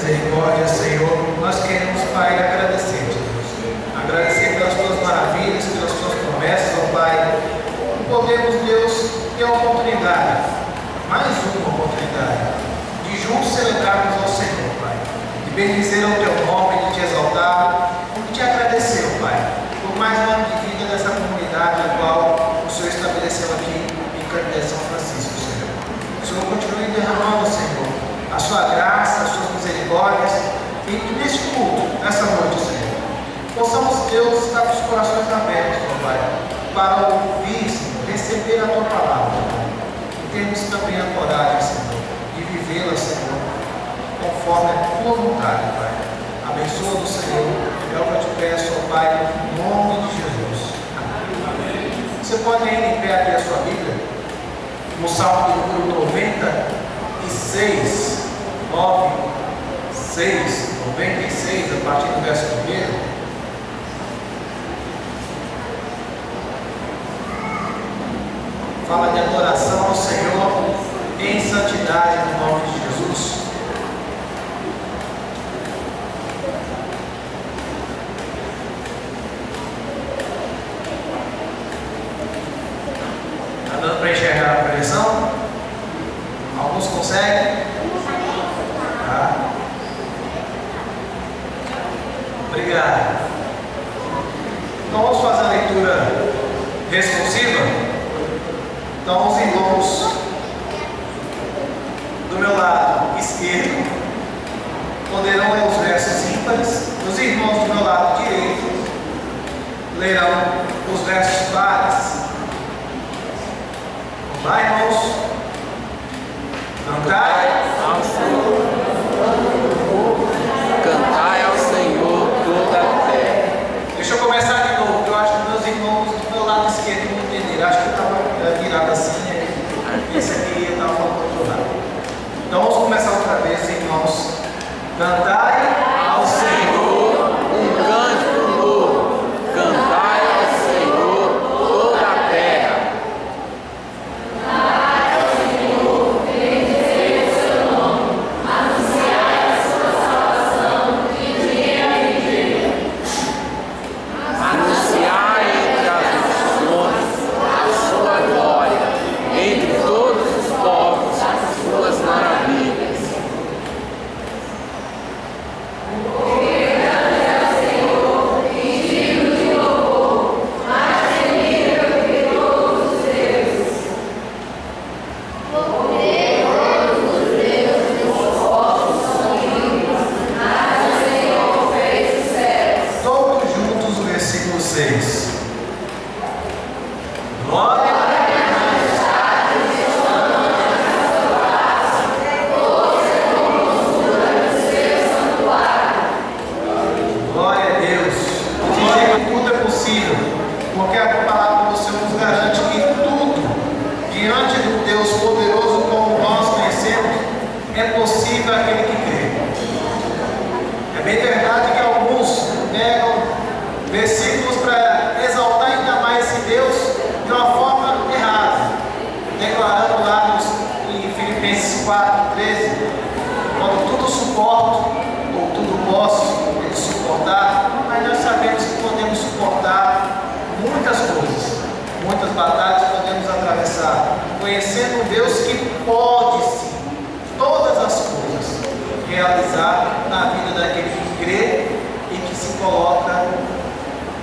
misericórdia, Senhor, nós queremos, Pai, agradecer-te, Deus. Agradecer pelas tuas maravilhas, pelas tuas promessas, ó Pai. Podemos, Deus, ter a oportunidade, mais uma oportunidade, de juntos celebrarmos ao Senhor, Pai. De bendizer o teu nome, de te exaltar, de te agradecer, ó Pai, por mais um ano de vida dessa comunidade, a qual o Senhor estabeleceu aqui em Canindé São Francisco, Senhor. O Senhor continue derramando, Senhor, a sua graça, as suas misericórdias, e que neste culto, nessa noite, Senhor, possamos, Deus, estar com os corações abertos, ó Pai, para ouvir, Senhor, receber a tua palavra, e termos também a coragem, Senhor, de vivê-la, Senhor, conforme a tua vontade, Pai. Abençoa-nos, Senhor, é o que eu te peço, ó Pai, em nome de Jesus. Amém. Você pode ir em pé aqui a sua Bíblia, no Salmo do número 96, 96, a partir do verso 1. Fala de adoração ao Senhor em santidade, no nome de Jesus. Está dando para enxergar a projeção? Alguns conseguem? Tá. Obrigado. Então vamos fazer a leitura responsiva. Então, os irmãos do meu lado esquerdo poderão ler os versos ímpares, os irmãos do meu lado direito lerão os versos pares. Vamos lá, irmãos? Cantai ao Senhor, cantai ao Senhor toda a terra. Deixa eu começar de novo, porque eu acho que meus irmãos do meu lado esquerdo não entenderam. Acho que eu estava virado assim, esse aqui estava falando do outro lado. Então vamos começar outra vez, irmãos. Cantai ao Senhor um cântico novo, cantai ao Senhor toda a terra. Cantai ao Senhor, bendizer o seu nome, anunciai a sua salvação de dia em dia. Anunciai entre as nações a sua glória, entre todos os povos as suas maravilhas. Todos juntos o versículo 6. Glória Glória a Deus. Dizer que tudo é possível, porque a palavra do Senhor nos garante que tudo, diante do Deus poderoso como nós conhecemos, é possível aquele que crê. É bem verdade que alguns pegam versículos para exaltar ainda mais esse Deus de uma forma errada, declarando lá em Filipenses 4:13, quando tudo suporto, ou tudo posso, ele suportar, mas nós sabemos que podemos suportar muitas coisas, muitas batalhas podemos atravessar, conhecendo um Deus que pode sim, todas as coisas, realizar na vida daquele que crê e que se coloca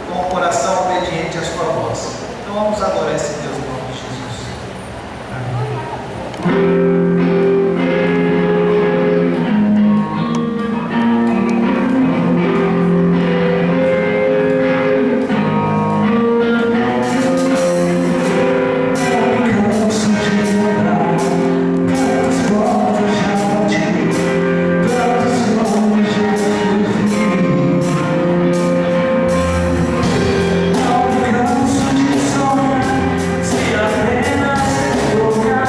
com o coração obediente à sua voz. Então vamos adorar esse Deus no nome de Jesus. Amém. Se apenas tocar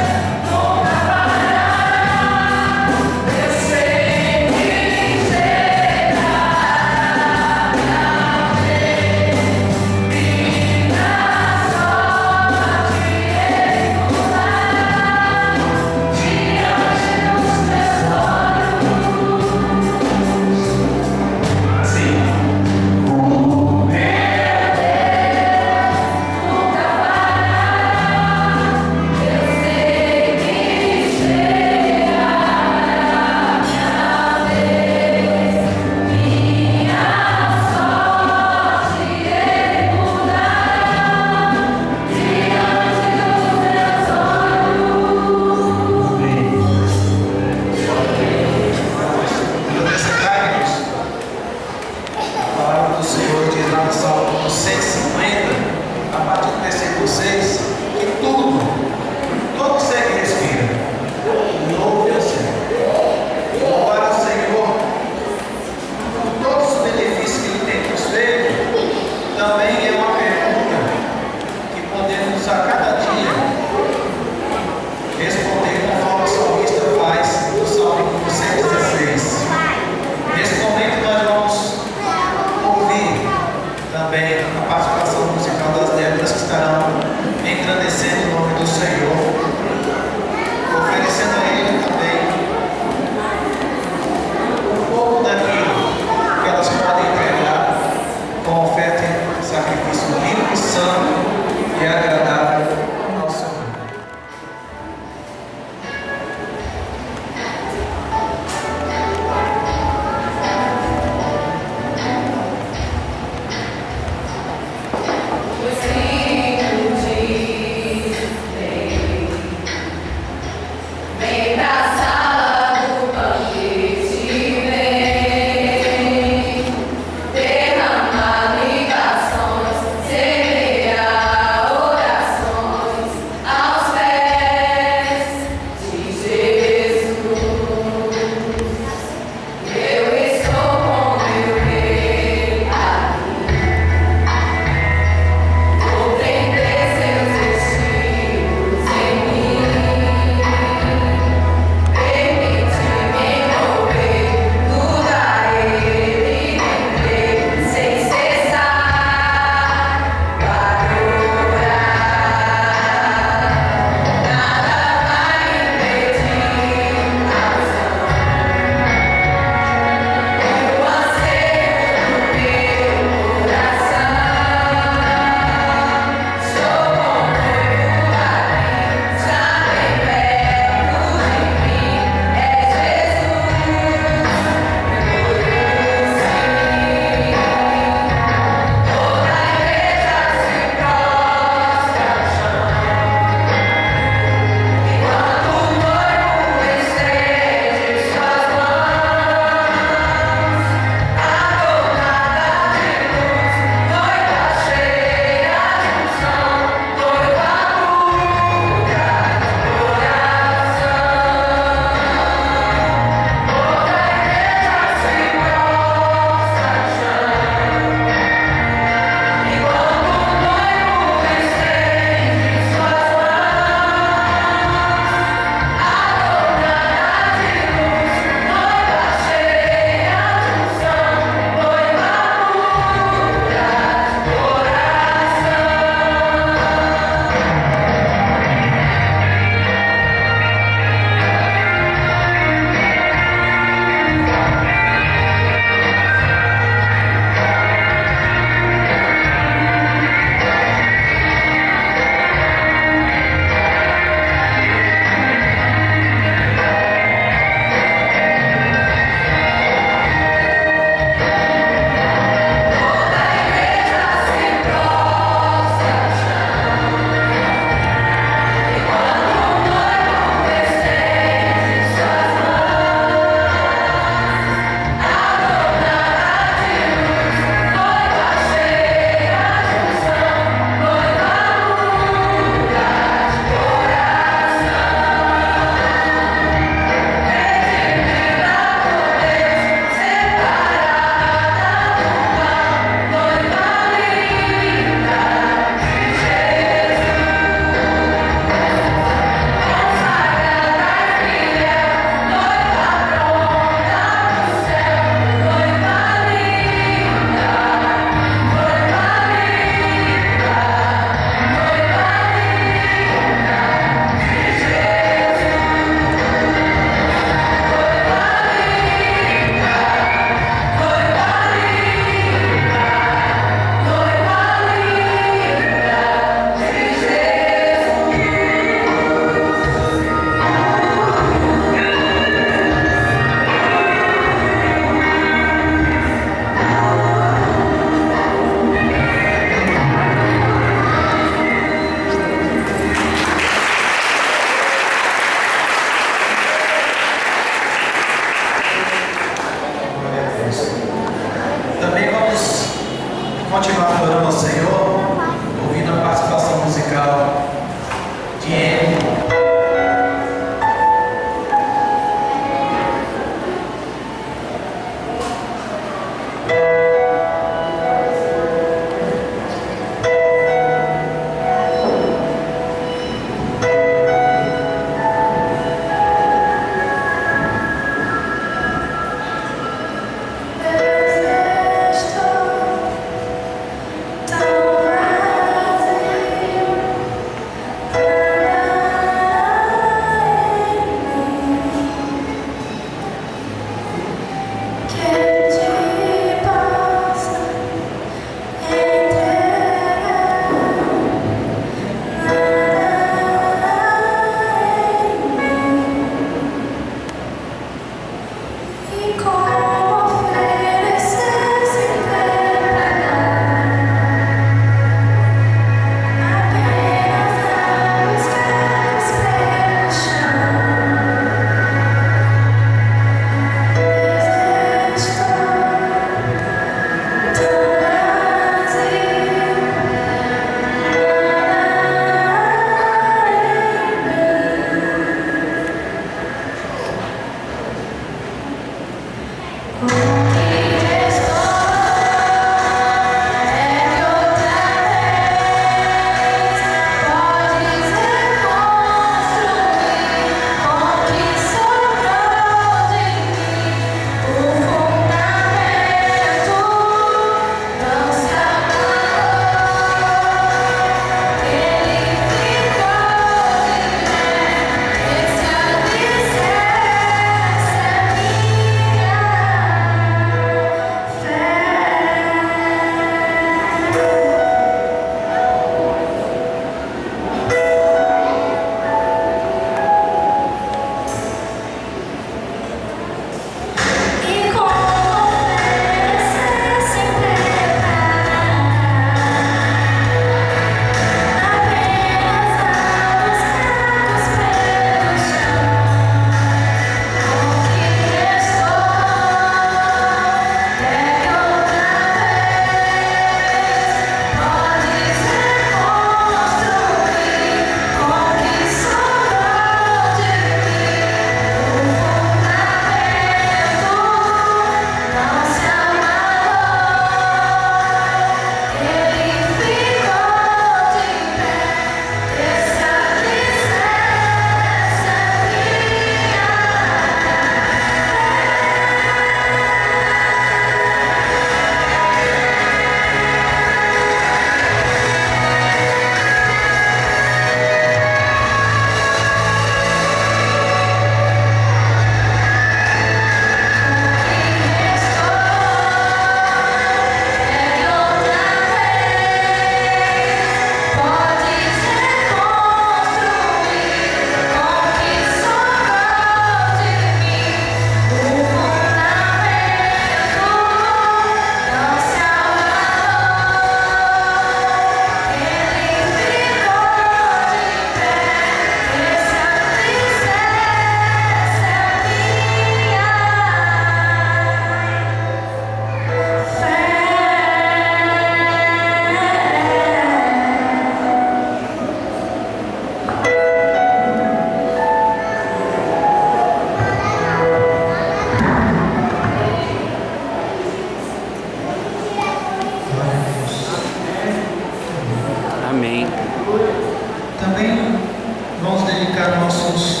nossos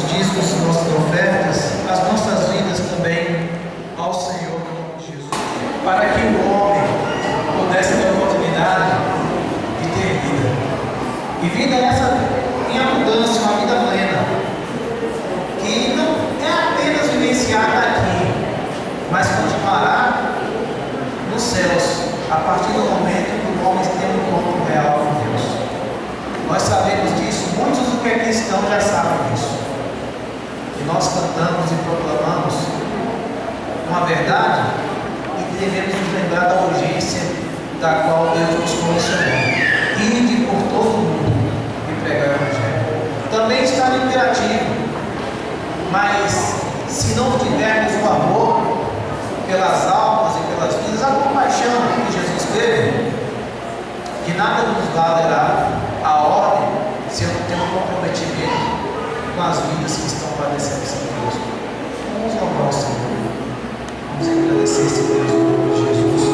dízimos, nossas ofertas, as nossas vidas também ao Senhor em nome de Jesus, para que o homem pudesse ter a oportunidade de ter vida. E vida essa em abundância, uma vida plena, que não é apenas vivenciada aqui, mas continuará nos céus, a partir do momento que o homem tem um encontro real com Deus. Nós sabemos disso, muitos do que é cristão já sabem disso. E nós cantamos e proclamamos uma verdade e devemos nos lembrar da urgência da qual Deus nos comissionou. Ide por todo mundo e pregar o Evangelho. Também está no imperativo, mas se não tivermos o amor pelas almas e pelas vidas, a compaixão que Jesus teve, de nada nos valerá a ordem se eu não tenho um comprometimento com as vidas que estão padecendo sem Deus. Vamos louvar o Senhor. Vamos agradecer esse Deus no nome de Jesus.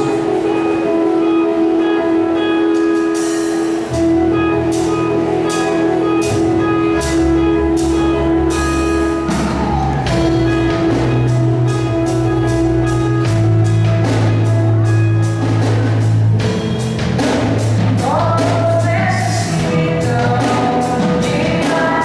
Necesito de nada.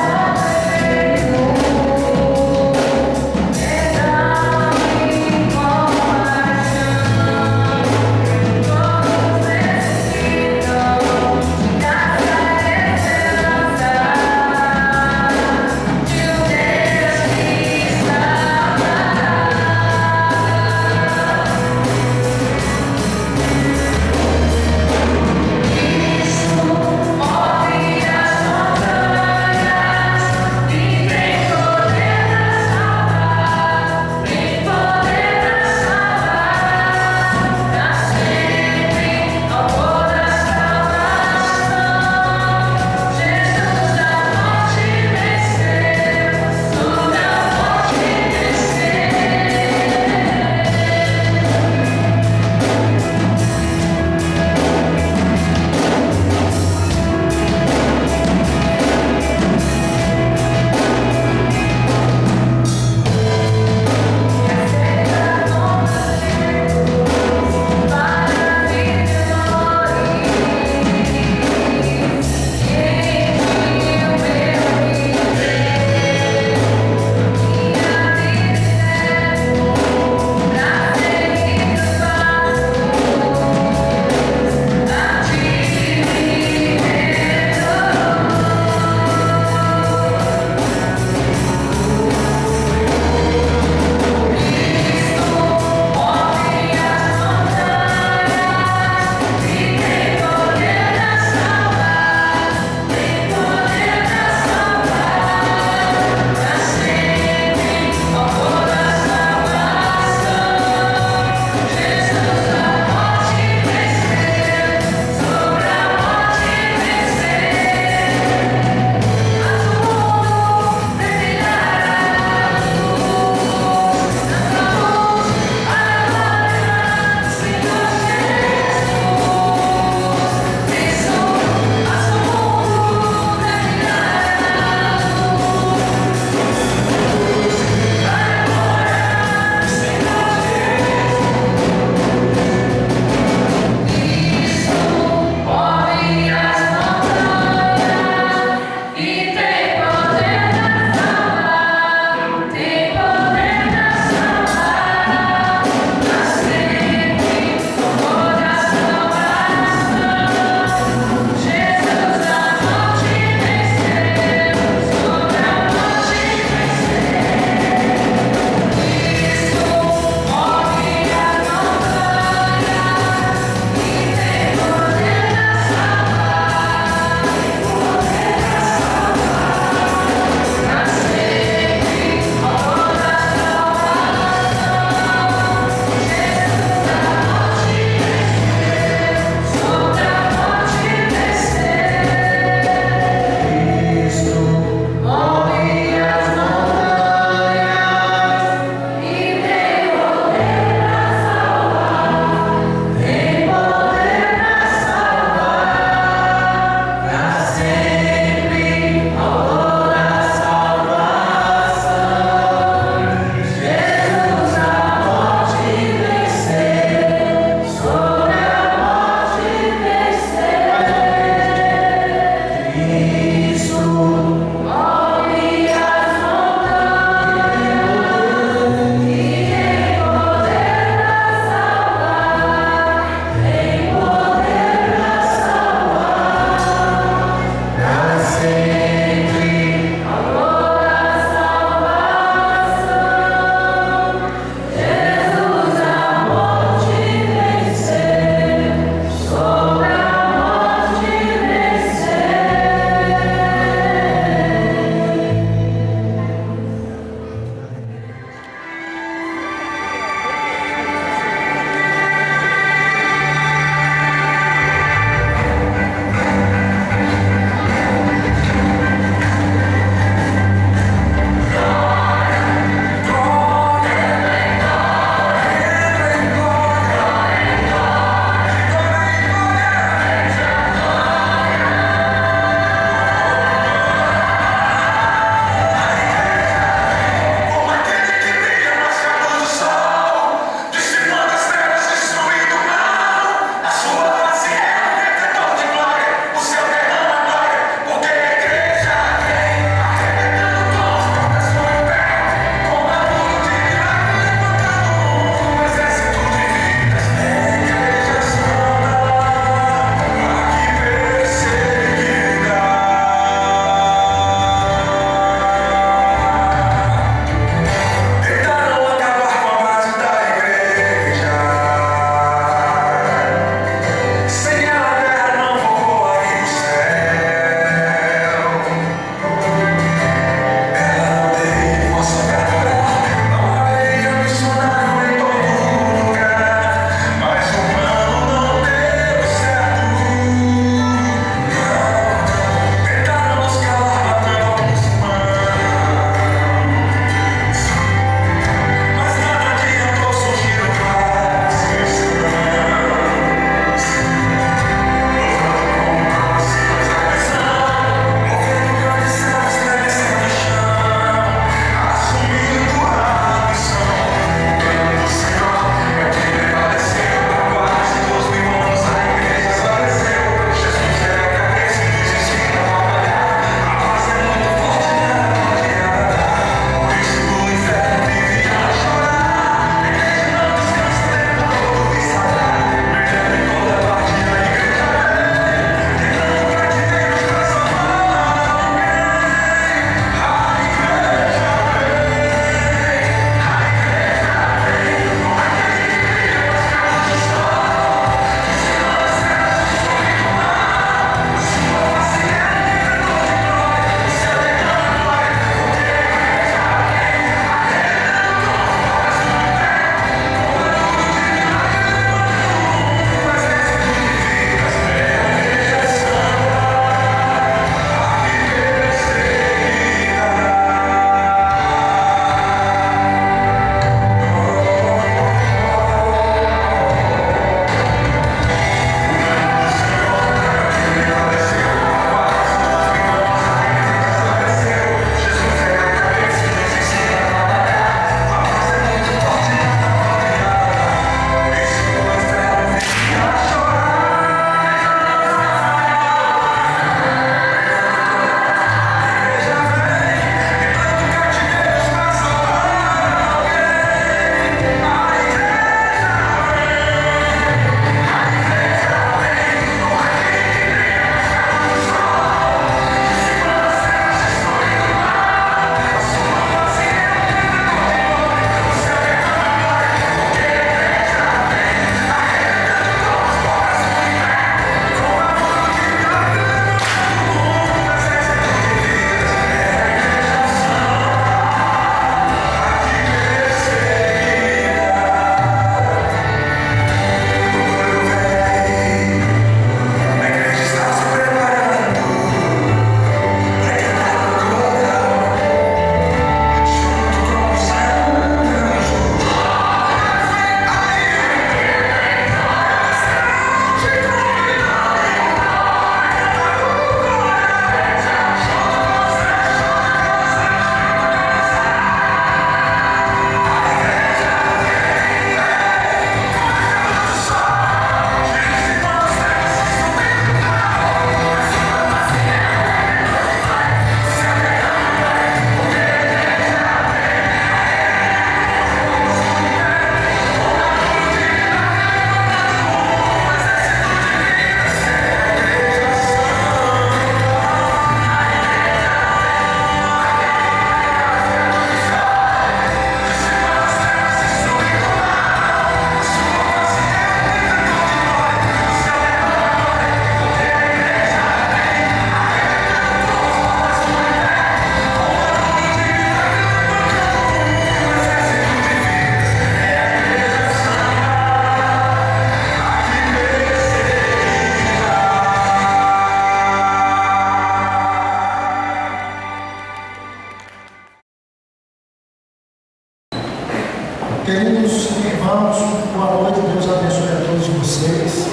Queridos irmãos, boa noite, Deus abençoe a todos vocês.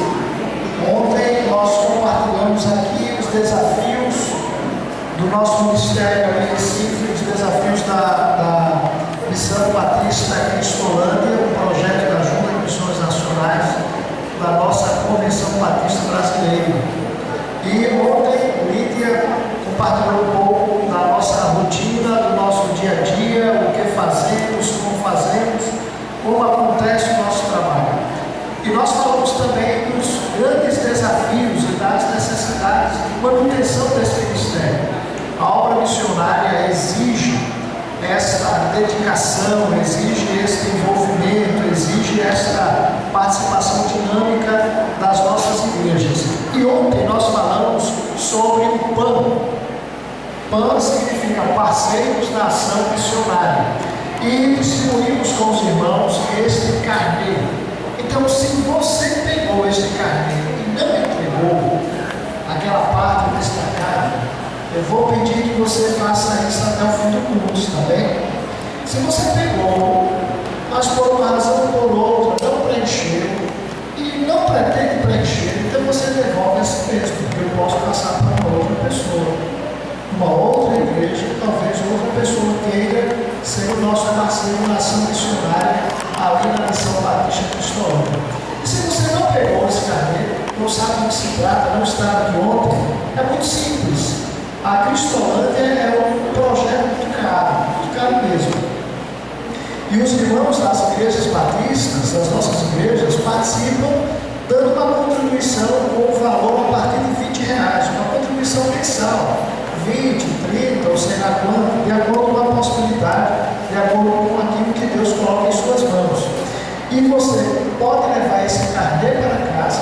Ontem nós compartilhamos aqui os desafios do nosso ministério aqui em Recife, os desafios da Missão Batista Cristolândia, o projeto da Junta de Missões Nacionais da nossa Convenção Batista Brasileira. E ontem Lídia compartilhou um pouco da nossa rotina, do nosso dia a dia, o que fazemos, como acontece o nosso trabalho. E nós falamos também dos grandes desafios e das necessidades de manutenção desse ministério. A obra missionária exige essa dedicação, exige esse envolvimento, exige essa participação dinâmica das nossas igrejas. E ontem nós falamos sobre o PAN. PAN significa Parceiros na Ação Missionária. E distribuímos com os irmãos este carneiro. Então, se você pegou este carneiro e não entregou aquela parte destacada, eu vou pedir que você faça isso até o fim do curso, tá bem? Se você pegou, mas por uma razão ou por outra não preencheu e não pretende preencher, então você devolve esse texto, porque eu posso passar para uma outra pessoa. Uma outra igreja, talvez outra pessoa queira ser o nosso parceiro na ação missionária ali na Missão Batista Cristolândia. E se você não pegou esse carneiro, não sabe do que se trata, não estava aqui ontem, é muito simples. A Cristolândia é um projeto muito caro mesmo. E os irmãos das igrejas batistas, das nossas igrejas, participam dando uma contribuição com o valor a partir de R$20, uma contribuição mensal. 20, 30 ou sei lá quanto, de acordo com a possibilidade, de acordo com aquilo que Deus coloca em suas mãos. E você pode levar esse carneiro para casa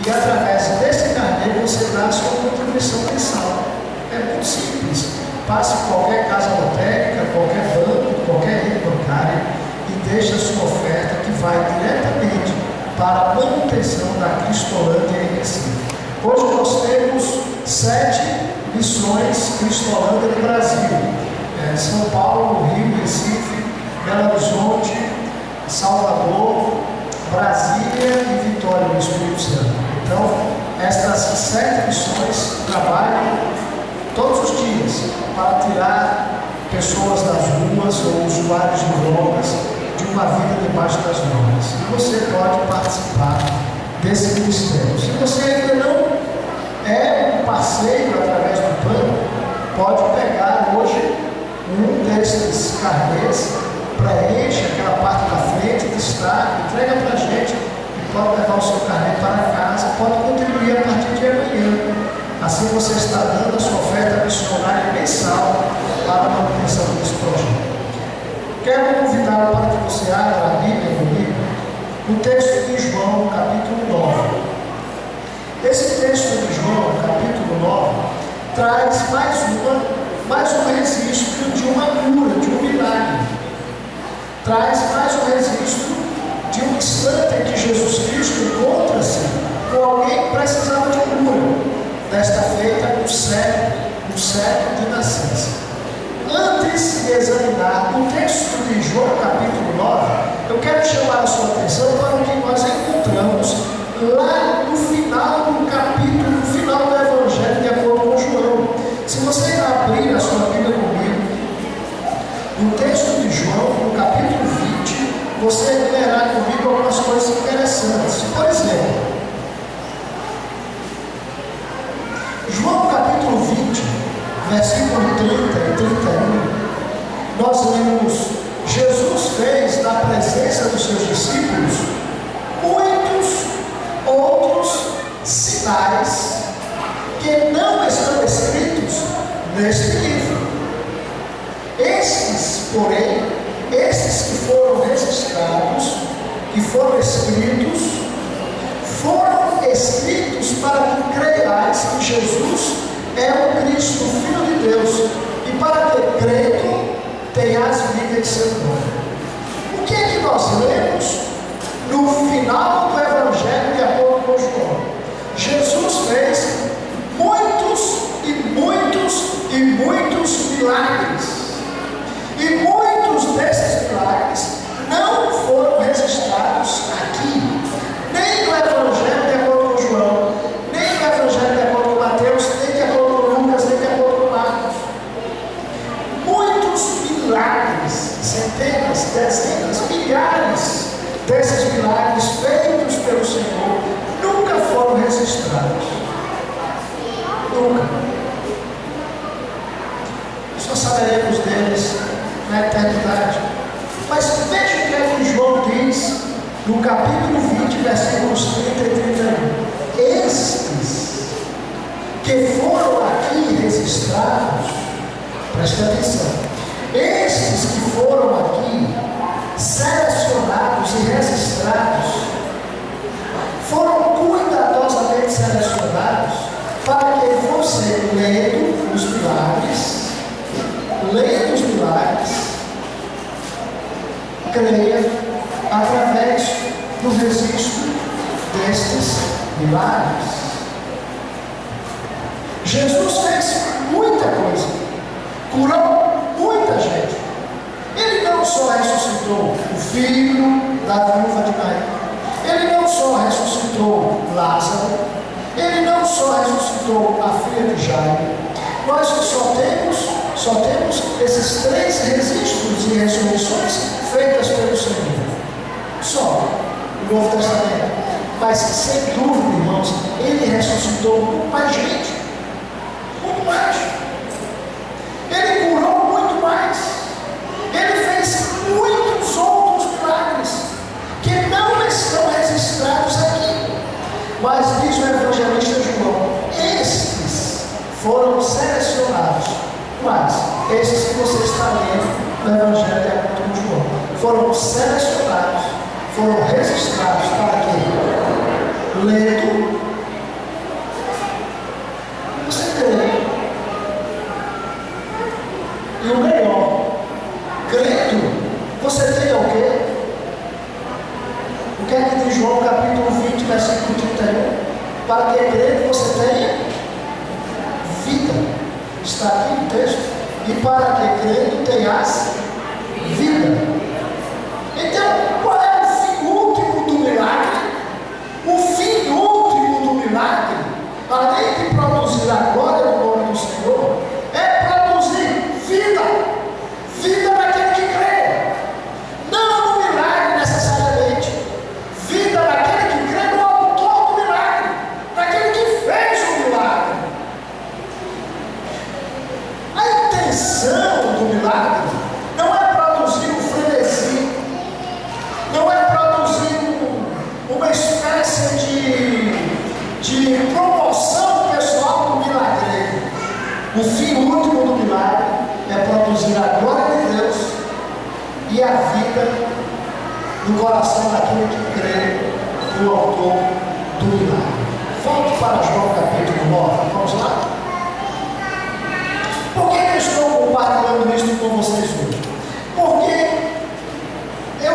e através desse carneiro você dá a sua contribuição mensal. É muito simples. Passe qualquer casa lotérica, qualquer banco, qualquer rede bancária e deixe a sua oferta que vai diretamente para a manutenção da Cristolândia em Recife. Hoje nós temos 7 missões Cristolândia no Brasil, São Paulo, Rio, Recife, Belo Horizonte, Salvador, Brasília e Vitória no Espírito Santo. Então, estas 7 missões trabalham todos os dias para tirar pessoas das ruas ou usuários de drogas de uma vida debaixo das normas. E você pode participar desse ministério. Se você ainda não é um parceiro através do PAN, pode pegar hoje um desses carnês, preenche aquela parte da frente, destaque, entrega para a gente e pode levar o seu carnê para casa, pode contribuir a partir de amanhã. Assim você está dando a sua oferta missionária mensal para a manutenção desse projeto. Quero convidá-lo para que você abra a Bíblia comigo no texto de João, capítulo 9. Esse texto de João, capítulo 9, traz mais um registro de uma cura, de um milagre. Traz mais um registro de um instante em que Jesus Cristo encontra-se com alguém que precisava de cura. Desta feita, um cego de nascença. Antes de examinar o texto de João, capítulo 9, eu quero chamar a sua atenção para o que nós encontramos lá no final do capítulo, no final do Evangelho, de acordo com João. Se você abrir a sua Bíblia comigo, no texto de João, no capítulo 20, você verá comigo algumas coisas interessantes. Por exemplo, João capítulo 20, versículo 30 e 31, nós lemos: Jesus fez na presença dos seus discípulos muitos outros sinais que não estão escritos neste livro. Estes, porém, estes que foram registrados, que foram escritos para que creiais que Jesus é o Cristo, o Filho de Deus, e para que crendo tenhas vida em seu nome. O que é que nós lemos no final do Evangelho de acordo com João? Jesus fez muitos milagres. E muitos desses milagres não foram registrados aqui, nem no Evangelho de acordo com João, nem no Evangelho de acordo com Mateus, nem de acordo com Lucas, nem de acordo com Marcos. Muitos milagres, centenas, dezenas, milhares desses milagres feitos pelo Senhor nunca foram registrados. Nunca. Só saberemos deles na eternidade. Mas veja o que é que João diz no capítulo 20, versículos 30 e 31. Estes que foram aqui registrados, preste atenção, estes que foram aqui selecionados e registrados, foram cuidadosamente selecionados para que você, lendo os milagres, creia através do registro destes milagres. Jesus fez muita coisa, curou muita gente. Ele não só ressuscitou o filho da viúva de Naim, ele não só ressuscitou Lázaro, ele não só ressuscitou a filha de Jairo. Nós só temos esses 3 registros de ressurreições feitas pelo Senhor. Só no Novo Testamento. Mas sem dúvida, irmãos, ele ressuscitou muito mais gente. Muito mais. Ele curou muito mais. Ele fez muitos outros milagres que não estão registrados aqui. Mas diz o evangelista João, estes foram selecionados. Mas esses que você está lendo no Evangelho de acordo com João foram selecionados, foram registrados para quê? Lendo, você crê. E o melhor, crendo, você tem o quê? O que é que diz João capítulo 20, versículo 31? Para que crendo você tenha vida. Está aqui no texto. E para que crendo tenhas vida. Então, qual é o fim último do milagre? O fim último do milagre, além de produzir a glória do nome do Senhor, é produzir vida. Vida naquele que crê. Não no milagre necessariamente. Vida naquele que crê no autor do milagre. Naquele que fez o milagre. A intenção do milagre não é produzir um frenesi, não é produzir uma espécie de promoção pessoal do milagre. O fim último do milagre é produzir a glória de Deus e a vida no coração daquele que crê no autor do milagre. Volte para João capítulo 9, vamos lá? Por que eu estou compartilhando isso com vocês hoje? Porque eu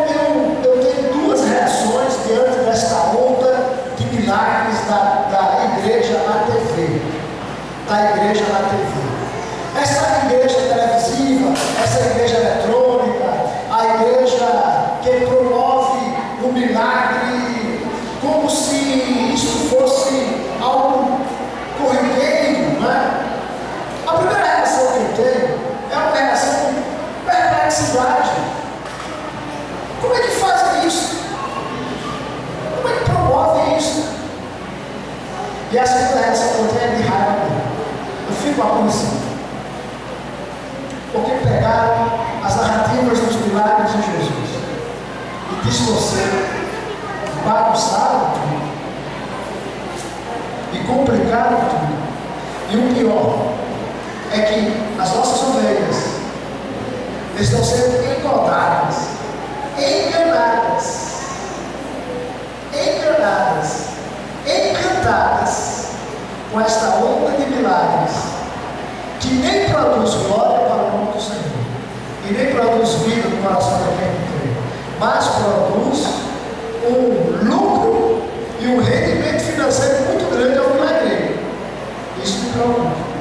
tenho 2 reações diante desta onda de milagres da igreja na TV. Essa igreja televisiva, essa igreja eletrônica, a igreja que promove o milagre como se isso fosse algo corriqueiro, não é? A primeira reação que eu tenho é uma reação de perplexidade. Como é que fazem isso? Como é que promovem isso? E a segunda reação que eu tenho é de raiva. Eu fico aborrecido. Porque pegaram as narrativas dos milagres de Jesus e distorceram, bagunçaram tudo e complicaram tudo. E o pior é que as nossas ovelhas estão sendo enganadas encantadas com esta onda de milagres que nem produz glória para o nome do Senhor e nem produz vida no coração daquele que crê, mas produz um lucro e um rendimento financeiro muito grande ao milagreiro. Isso me preocupa.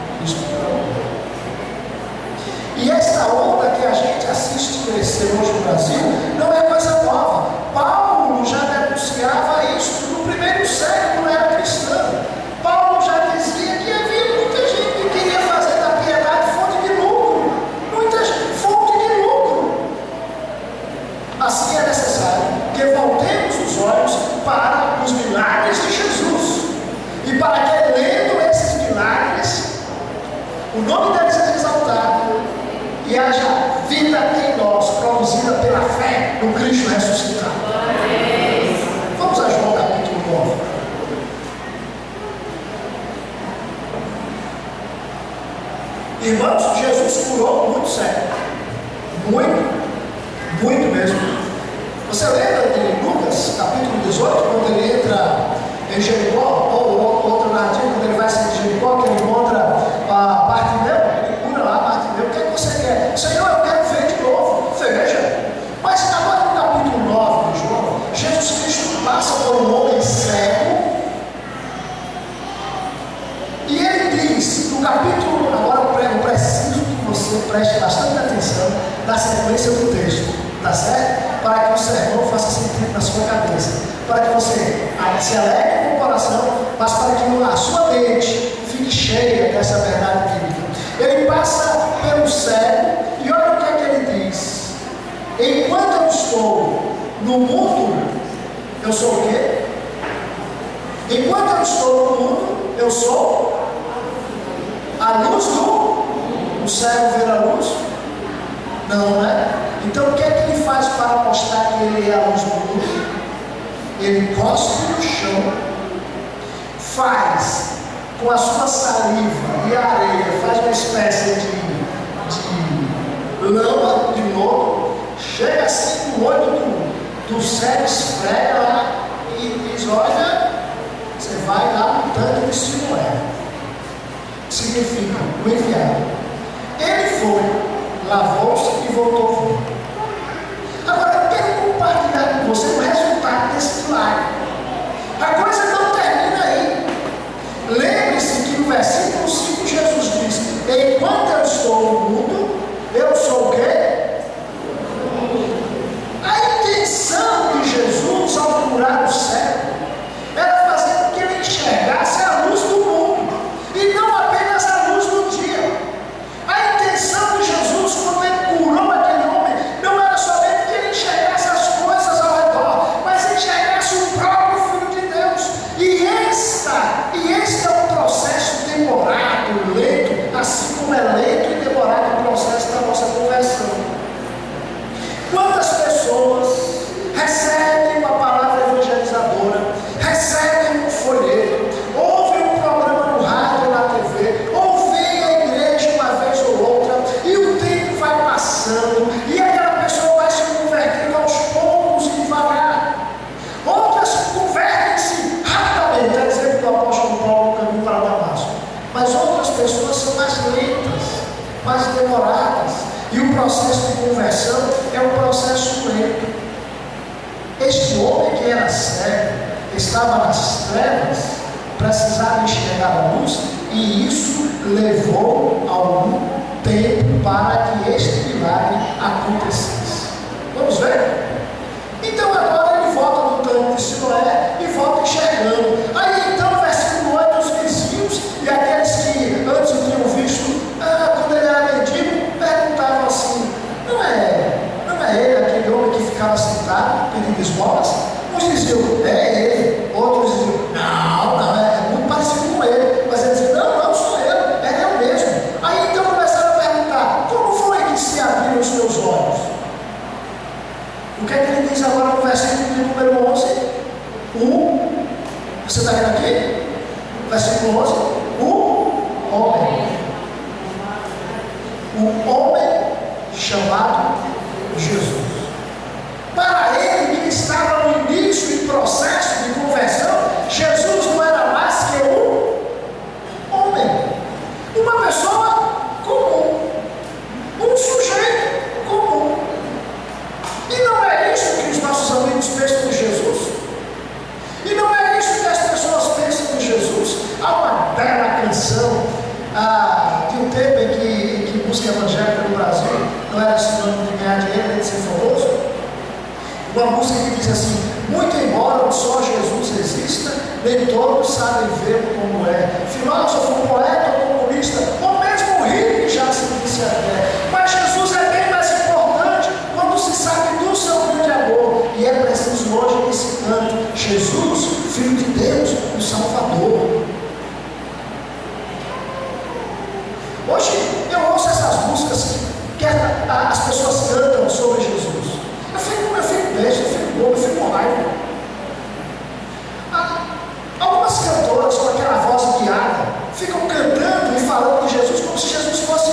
E esta onda que a gente assiste crescer hoje no Brasil Irmãos, Jesus curou muito sério. Muito mesmo. Você lembra de Lucas, capítulo 18, quando ele entra em Jericó, ou outro narrativo, quando ele vai sair de Jericó, que ele encontra Bartimeu, ele cura lá Bartimeu. O que é que você quer? Senhor, eu quero ver de novo. Veja. Mas agora no capítulo 9 de João, Jesus Cristo passa por um homem cego, e ele diz, no capítulo, agora eu preciso que você preste bastante atenção na sequência do texto, tá certo? Para que o sermão faça sentido na sua cabeça, para que você se alegre com o coração, mas para que a sua mente fique cheia dessa verdade bíblica. Ele passa pelo cego, e olha o que é que ele diz: enquanto eu estou no mundo, eu sou o quê? Enquanto eu estou no mundo, eu sou a luz do cego ver a luz? Não, né? Então o que é que ele faz para mostrar que ele é a luz do mundo? Ele cospe no chão, faz com a sua saliva e a areia, faz uma espécie de lama de lodo, chega assim no olho do cego, esfrega lá e diz: olha, você vai lá no tanque de Siloé. Significa o enviado. Ele foi, lavou-se e voltou. Agora eu quero compartilhar com você o resultado desse milagre. A coisa não termina aí. Lembre-se que no versículo 5 Jesus diz: enquanto eu estou no mundo, eu sou o quê? A intenção de Jesus ao curar o cego era fazer com que ele enxergasse a luz do mundo, e não apenas a luz do dia. A intenção de Jesus, quando ele curou aquele homem, não era somente que ele enxergasse as coisas ao redor, mas enxergasse o próprio Filho de Deus. E este é um processo demorado, lento, assim como é lento e demorado o processo da nossa conversão. Quantas pessoas recebem uma palavra evangelizadora, recebem um folheto, ouvem um programa no rádio ou na TV, ou vêm à igreja uma vez ou outra, e o tempo vai passando, e aquela pessoa vai se convertendo aos poucos e devagar. Outras convertem-se rapidamente, é exemplo do apóstolo Paulo no caminho para Damasco. Mas outras pessoas são mais lentas, mais demoradas, e o processo de conversão é um processo lento. Este homem que era cego, estava nas trevas, precisava enxergar a luz, e isso levou algum tempo para que este milagre acontecesse. Vamos ver? Então agora ele volta no tanque de Siloé e volta enxergando. Aí então, versículo 8, os vizinhos e aqueles que antes o tinham visto, quando ele era mendigo, perguntavam assim: não é ele aquele homem que ficava sentado pedindo esmolas? Uns diziam: é ele. Outros diziam: não, é muito parecido com ele. Mas ele dizia: não, sou eu, é eu mesmo. Aí então começaram a perguntar: como foi que se abriram os teus olhos? O que é que ele diz agora no versículo de número 11? Você está vendo aqui? Versículo 11: o homem chamado Jesus. Para ele que estava no início e processo de conversão, Jesus não era mais que um homem, uma pessoa comum, um sujeito comum. E não é isso que os nossos amigos pensam de Jesus? E não é isso que as pessoas pensam de Jesus? Há uma bela canção de um tempo em que música evangélica no Brasil não era sinônimo de ganhar dinheiro nem de ser famoso. Uma música que diz assim: muito embora só Jesus exista, nem todos sabem ver como é. Filósofo, poeta ou comunista, ou mesmo rico que já se disse até. Mas Jesus é bem mais importante quando se sabe do seu grande amor. E é preciso hoje esse canto: Jesus, Filho de Deus, o Salvador. Hoje eu ouço essas músicas que as pessoas cantam sobre Jesus. Eu fico besta, eu fico bobo, eu fico com raiva. Algumas cantoras com aquela voz guiada ficam cantando e falando de Jesus como se Jesus fosse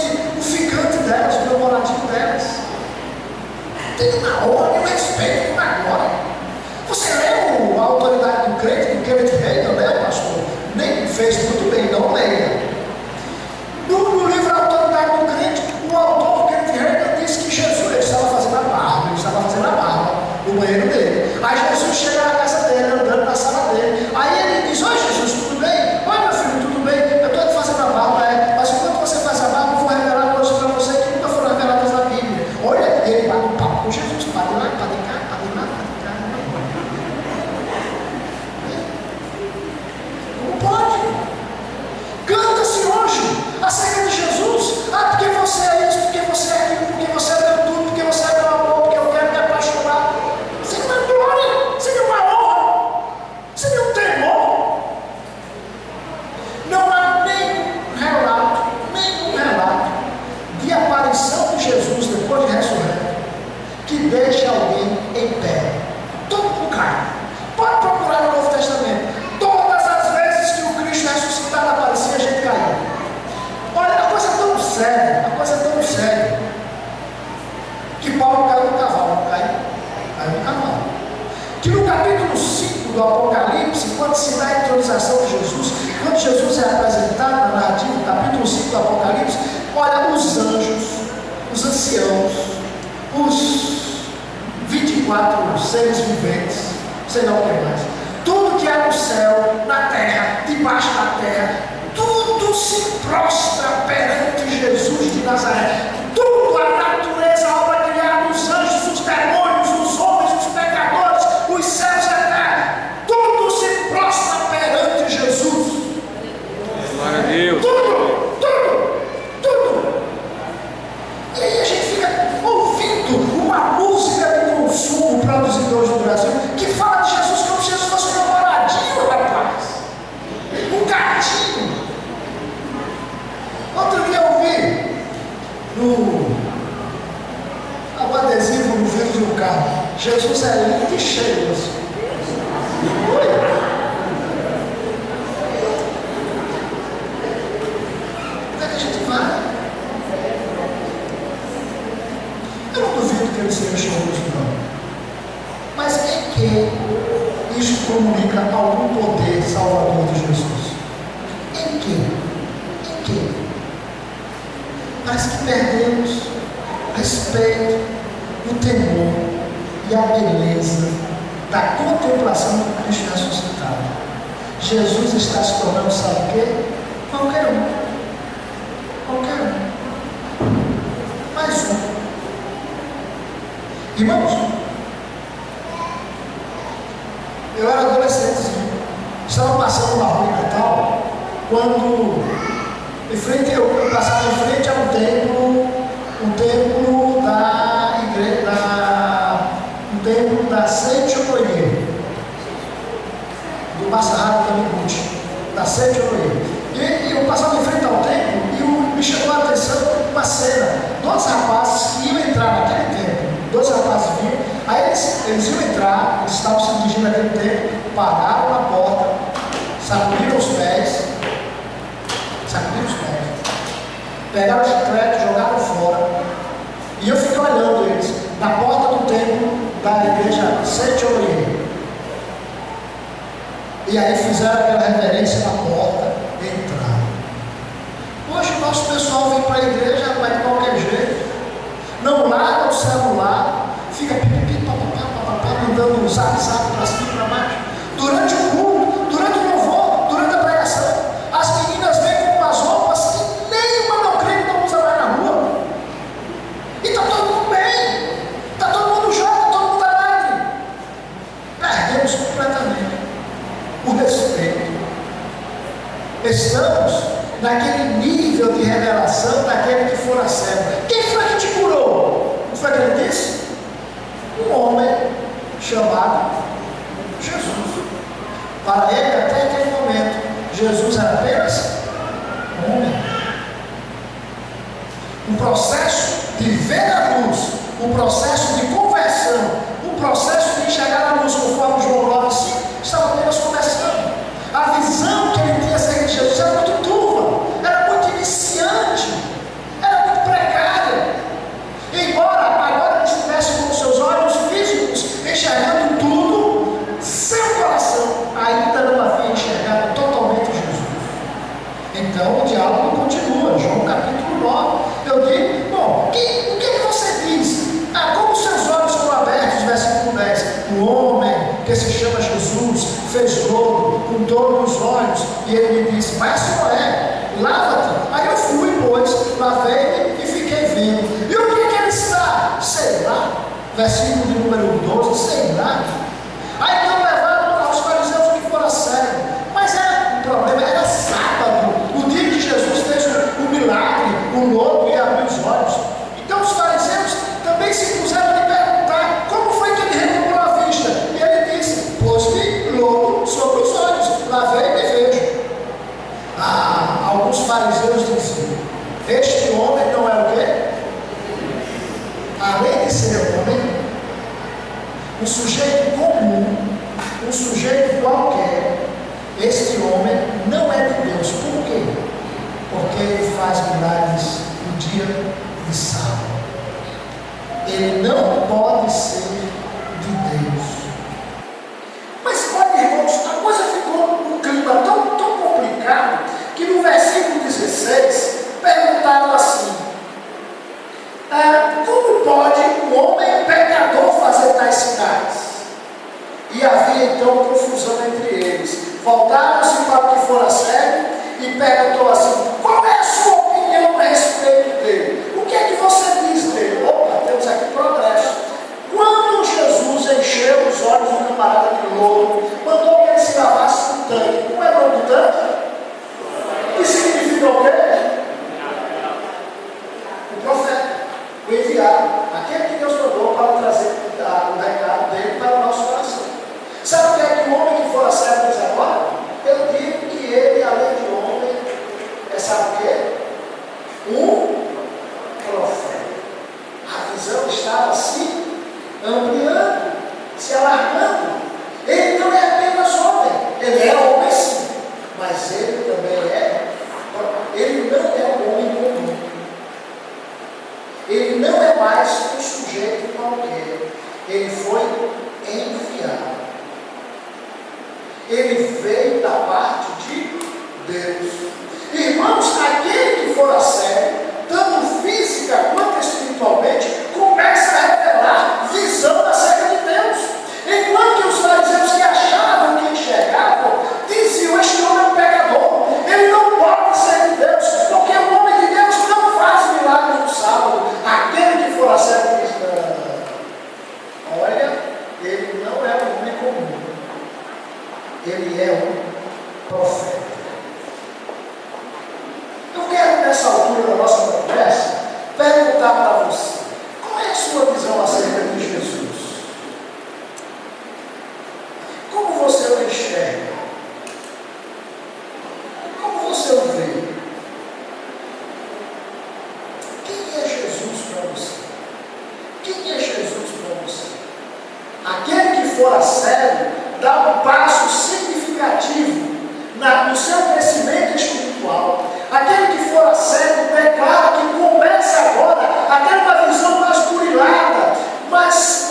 deixe alguém em pé. Todo mundo cai. Pode procurar no Novo Testamento. Todas as vezes que o Cristo ressuscitado aparecia, a gente caiu. Olha, a coisa é tão séria, que Paulo caiu no cavalo, caiu no cavalo. Que no capítulo 5 do Apocalipse, quando se dá a intronização de Jesus, quando Jesus é apresentado na narrativa, no capítulo 5 do Apocalipse, olha, os anjos, os anciãos, os 24 seres viventes, sei lá o que mais, tudo que há no céu, na terra, debaixo da terra, tudo se prostra perante Jesus de Nazaré. Tudo, a natureza, a obra criada, os anjos, os demônios, os homens, os pecadores, os céus e a terra, tudo se prostra perante Jesus. Glória a Deus. Tudo. E aí a gente fica ouvindo uma música de consumo produzida hoje no Brasil, que fala de Jesus como se Jesus fosse um namoradinho, rapaz. Um gatinho. Outro dia eu vi um adesivo no vidro do carro. Jesus é lindo e cheiroso. Oi? Onde é que a gente vai? Eu não duvido que ele seja cheiroso, não. Mas em que isso comunica algum poder salvador de Jesus? Em que? Parece que perdemos o respeito, o temor e a beleza da contemplação do Cristo ressuscitado. Jesus está se tornando, sabe o quê? Qualquer um. Mais um. Irmãos, eu era adolescentezinho, estava passando na rua em Natal, quando eu passava em frente a um templo da igreja, um templo da Seite-Onoye, do Massahara Taniguchi, da Seite-Onoye. E eu passava em frente ao templo e me chamou a atenção uma cena, dois rapazes que iam entrar naquele templo, aí eles iam entrar, eles estavam se dirigindo naquele templo, pararam na porta, sacudiram os pés, pegaram o chiclete, jogaram fora, e eu fiquei olhando eles na porta do templo da igreja Seite-Onoye. E aí fizeram aquela reverência na porta e entraram. Hoje o nosso pessoal vem para a igreja, vai de qualquer jeito, não larga o celular, fica pipipi, papapá, mandando um zap para cima e para baixo. Durante o culto, durante o louvor, durante a pregação, as meninas vêm com umas roupas que nenhuma não crê que não usa mais na rua. E está todo mundo bem, está todo mundo jovem, está todo mundo alegre. Perdemos completamente o respeito. Estamos naquele nível de revelação daquele que fora cego. Quem foi que te curou? Não foi que ele disse? Um homem chamado Jesus. Para ele, até aquele momento, Jesus era apenas um homem. Um processo de ver a luz, um processo de conversão, um processo de enxergar a luz, conforme João 9,5 estava apenas começando. A visão que ele tinha acerca de Jesus era muito turva, era muito iniciante, era muito precária. Embora agora ele estivesse com seus olhos físicos enxergando tudo, seu coração ainda não havia enxergado totalmente Jesus. Então o diálogo continua, João capítulo 9. Eu digo, bom, o que você diz? Como seus olhos foram abertos, versículo 10. O homem que se chama Jesus fez lodo com todos os olhos, e ele me disse, vai Siloé, lava-te. Aí eu fui, pois, lavei-me e fiquei vendo. E o que ele está? Sei lá. Versículo de número 12, sei lá. Aí então levaram aos fariseus que foram cegos. Mas era um problema, era sábado, o dia que Jesus fez o milagre, o lodo e abriu os olhos. Então os fariseus também se puseram a lhe perguntar como foi que ele recobrou a vista. E ele disse, pôs-me lodo sobre os olhos, lavei e me vejo. Alguns fariseus diziam, este homem não é o quê? Além de ser homem, e sábado. Ele não pode ser de Deus. Mas olha, irmãos, a coisa ficou um clima tão complicado que no versículo 16 perguntaram assim: como pode um homem pecador fazer tais sinais? E havia então confusão entre eles. Voltaram-se para o que fora sério e perguntou assim: qual é a sua opinião a respeito dele? O que é que você diz dele? Opa, temos aqui progresso. Quando Jesus encheu os olhos do camarada de lodo, mandou que ele se lavasse no tanque. Como é o nome do tanque? Que significa o quê? O profeta, o enviado, aquele que Deus mandou para trazer o recado dele para o nosso coração. Sabe o que é que o homem que fora sério diz agora? Eu digo que ele, além de homem, sabe o quê? Um profeta. A visão estava se ampliando, se alargando. Ele não é apenas homem, ele é homem sim, mas ele também ele não é um homem comum. Ele não é mais um sujeito qualquer. Ele foi enviado. Ele veio da parte de Deus. Irmãos, aquele que for a sério, tanto física quanto espiritualmente, começa a revelar visão acerca de Deus. Enquanto que os fariseus que achavam que enxergavam, diziam: este homem é um pecador, ele não pode ser de Deus, porque o homem de Deus não faz milagres no sábado. Aquele que for a sério diz: olha, ele não é um homem comum, ele é um profeta. Eu quero, nessa altura da nossa conversa, perguntar para você: qual é a sua visão acerca de Jesus? Como você o enxerga? Como você o vê? Quem é Jesus para você? Quem é Jesus para você? Aquele que for a sério, dá um passo significativo no seu crescimento espiritual. Aquele que for a sério declara que começa agora a ter uma visão mais burilada, mais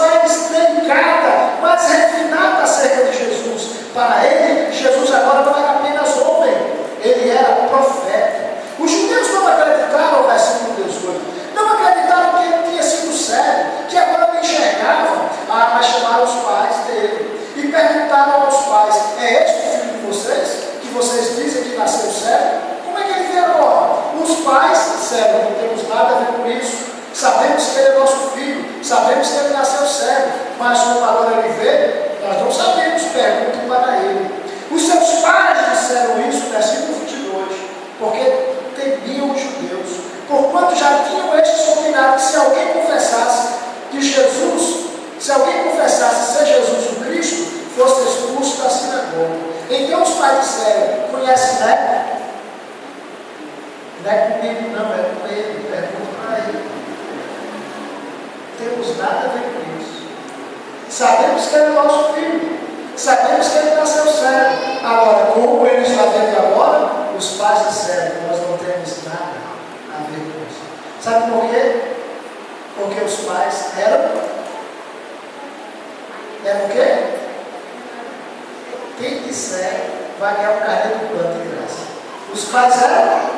delicada, mais refinada acerca de Jesus. Para ele, Jesus agora não era apenas homem, ele era profeta. Os judeus não acreditaram no versículo 18, não acreditaram que ele tinha sido cego, que agora não enxergava. Mas chamaram os pais dele e perguntaram aos pais: é este o filho de vocês, que vocês dizem que nasceu cego? Como é que ele veio agora? Os pais disseram: não temos nada a ver com isso, sabemos que ele é nosso filho, sabemos que ele nasceu cego, mas como agora ele vê, nós não sabemos, perguntem para ele. Os seus pais disseram isso, versículo 22, porque temiam os judeus, porquanto já tinham estes combinado que se alguém confessasse que Jesus, se alguém confessasse ser Jesus o Cristo, fosse expulso da sinagoga. Então os pais disseram: conhece Neco? Não é comigo não, é com ele, pergunta para ele. Não temos nada a ver com isso. Sabemos que ele é nosso filho, sabemos que ele nasceu cego. Agora, como ele está vendo agora, os pais disseram: nós não temos nada a ver com isso. Sabe por quê? Porque os pais eram o quê? Quem disser vai ganhar um carnê do plano de graça. Os pais eram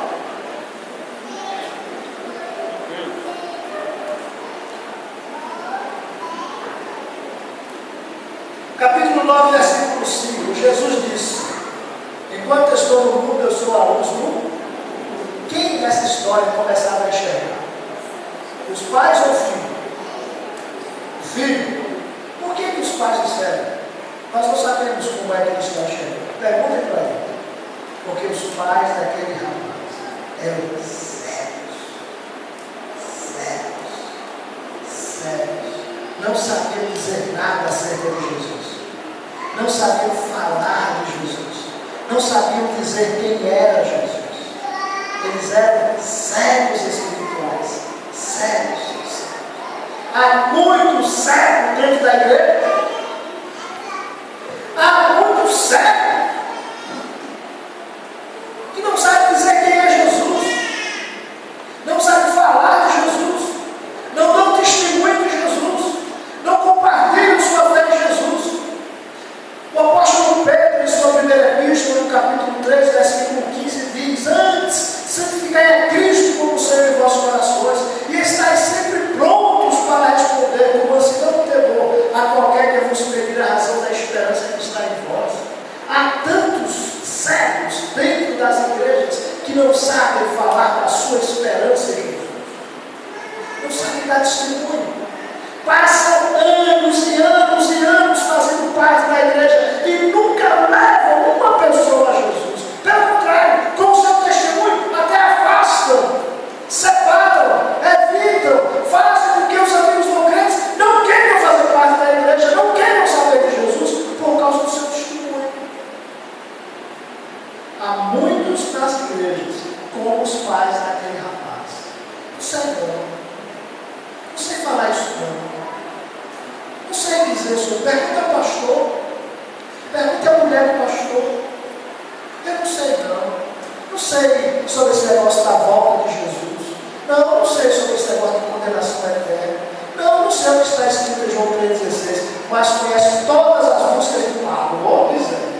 capítulo 9, versículo 5, Jesus disse: enquanto eu estou no mundo, eu sou a luz do mundo. Quem nessa história começava a enxergar? Os pais ou o filho? O filho. Por que os pais disseram? Nós não sabemos como é que eles estão enxergando. Perguntem para ele. Porque os pais daquele rapaz eram cegos. Não sabiam dizer nada acerca de Jesus. Não sabiam falar de Jesus. Não sabiam dizer quem era Jesus. Eles eram cegos espirituais. Cegos. Há muito cego dentro da igreja. Há muito cego que não sabe dizer quem é Jesus. Não sabe falar de Jesus. dar testemunho. Passam anos e anos e anos fazendo parte da igreja e nunca levam uma pessoa a Jesus. Pelo contrário, com o seu testemunho até afastam, separam, evitam, fazem com que os amigos não crentes não queiram fazer parte da igreja, não queiram saber de Jesus por causa do seu testemunho. Há muitos nas igrejas, como os pais daquele rapaz. Não sei não. Não sei falar isso não. Não sei dizer isso. Pergunta ao pastor. Pergunta à mulher do pastor. Eu não sei não. Não sei sobre esse negócio da volta de Jesus. Não sei sobre esse negócio de condenação eterna. Não sei o que está escrito em João 3,16. Mas conhece todas as músicas do Pablo. Vou dizer.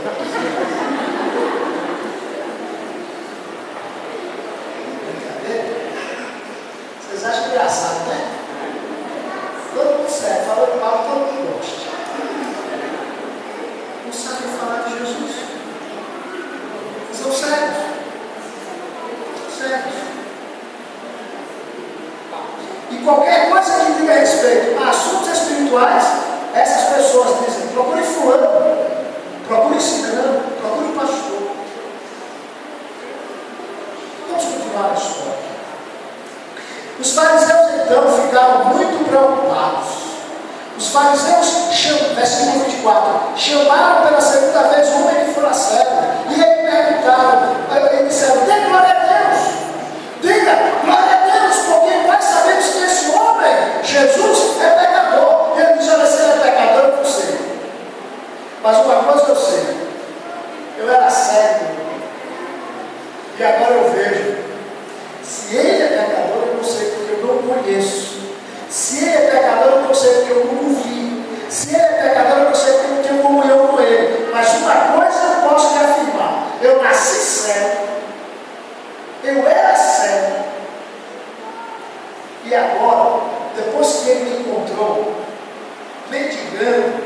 Vocês acham engraçado, né? Todo mundo serve, fala de mal, todo mundo gosta. Não sabem falar de Jesus. São cegos. Cegos. E qualquer coisa que diga respeito a assuntos espirituais, essas pessoas dizem: procure fulano, procure ciclano, procure pastor. Vamos continuar a história. Os fariseus então ficaram muito preocupados. Os fariseus, versículo 24, chamaram pela segunda vez o homem que fora cego e ele perguntaram, eles disseram: dê glória a Deus, diga glória a Deus, porque nós sabemos que esse homem, Jesus, é pecador. E ele diz: olha, se ele é pecador, eu não sei. Mas uma coisa eu sei, eu era cego e agora eu vejo. Se ele é pecador, eu não sei porque eu não conheço. Se ele é pecador, eu não sei porque eu não vi. Se ele é pecador, eu não sei porque eu não tenho comunhão com ele. Mas uma coisa eu posso lhe afirmar: eu nasci cego, eu era cego, e agora, depois que ele me encontrou, mendigando,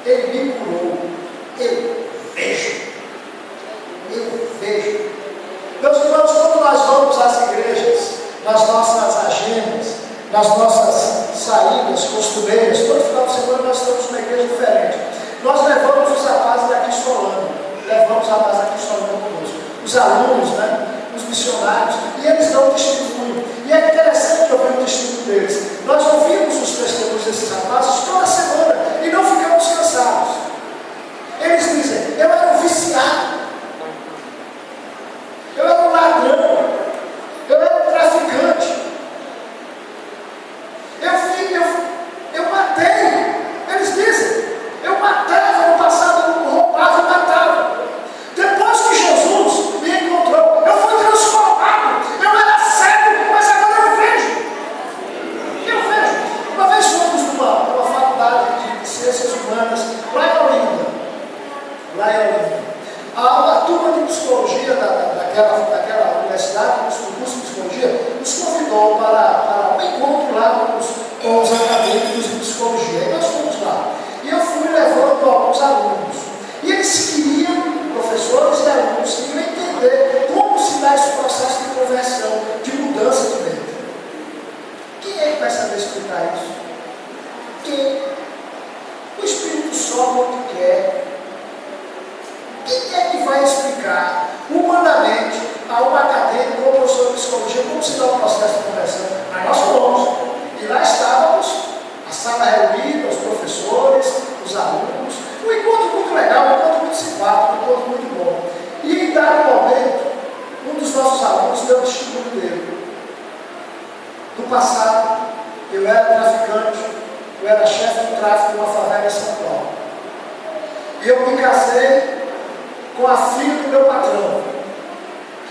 ele me curou. Eu vejo. Eu vejo. Meus irmãos, quando nós vamos às igrejas, nas nossas agendas, nas nossas saídas costumeiras, todo final de semana nós estamos numa igreja diferente. Nós levamos os rapazes daqui Solano, levamos os rapazes daqui Solano conosco, os alunos, né, os missionários, e eles dão testemunho. E é interessante ouvir o testemunho deles. Nós ouvimos os testemunhos desses rapazes toda semana e não ficamos cansados. Eles dizem: eu era um viciado, eu era um ladrão, eu era um traficante, eu matei. Eles dizem: eu matava no passado, eu roubava e matava. Depois que Jesus me encontrou, eu fui transformado. Eu era cego, mas agora eu vejo. Eu vejo. Uma vez fomos numa faculdade de ciências humanas, lá em Olinda. A turma de psicologia daquela universidade, o curso de psicologia, nos convidou para um encontro lá com os acadêmicos de psicologia. E nós fomos lá. E eu fui levando alguns alunos. E eles queriam, professores e alunos, queriam entender como se dá esse processo de conversão, de mudança de mente. Quem é que vai saber explicar isso? Quem? O Espírito sobe onde quer. Quem é que vai explicar humanamente a um acadêmico ou professor de psicologia como se dá o processo de conversão? Mas nós fomos. E lá estávamos, a sala reunida, os professores, os alunos. Um encontro muito legal, um encontro muito simpático, um encontro muito bom. E em dado momento, um dos nossos alunos deu o testemunho dele. No passado, eu era traficante, eu era chefe de tráfico de uma favela em São Paulo. E eu me casei com a filha do meu patrão,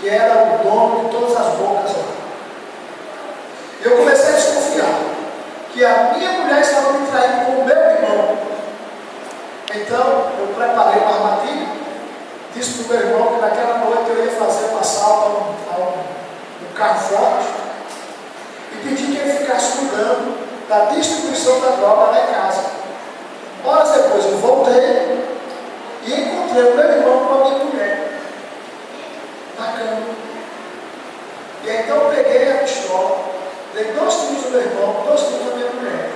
que era o dono de todas as bocas lá. Eu comecei a desconfiar que a minha mulher estava me traindo com o meu irmão. Então, eu preparei uma armadilha, disse para o meu irmão que naquela noite eu ia fazer um assalto a um carro forte e pedi que ele ficasse cuidando da distribuição da droga lá em casa. Horas depois eu voltei e encontrei o meu irmão com a minha mulher na cama. E então eu peguei a pistola Dei 2 tiros do meu irmão, 2 tiros da minha mulher.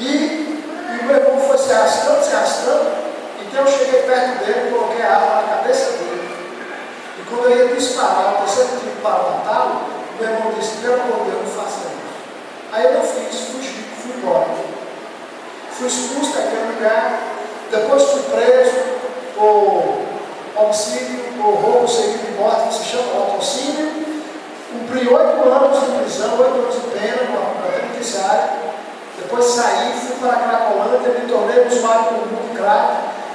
E o meu irmão foi se arrastando, então eu cheguei perto dele, coloquei a arma na cabeça dele. E quando eu ia disparar o terceiro tiro para matá-lo, o meu irmão disse: pelo amor de Deus, não faça isso. Aí eu não fiz, fugi, fui embora. Fui expulso daquele lugar, depois fui preso por homicídio, por roubo seguido de morte, que se chama latrocínio. Cumpri 8 anos de prisão, 8 anos de pena na penitenciária. Depois saí, fui para a Cracolândia, me tornei usuário comum de crack.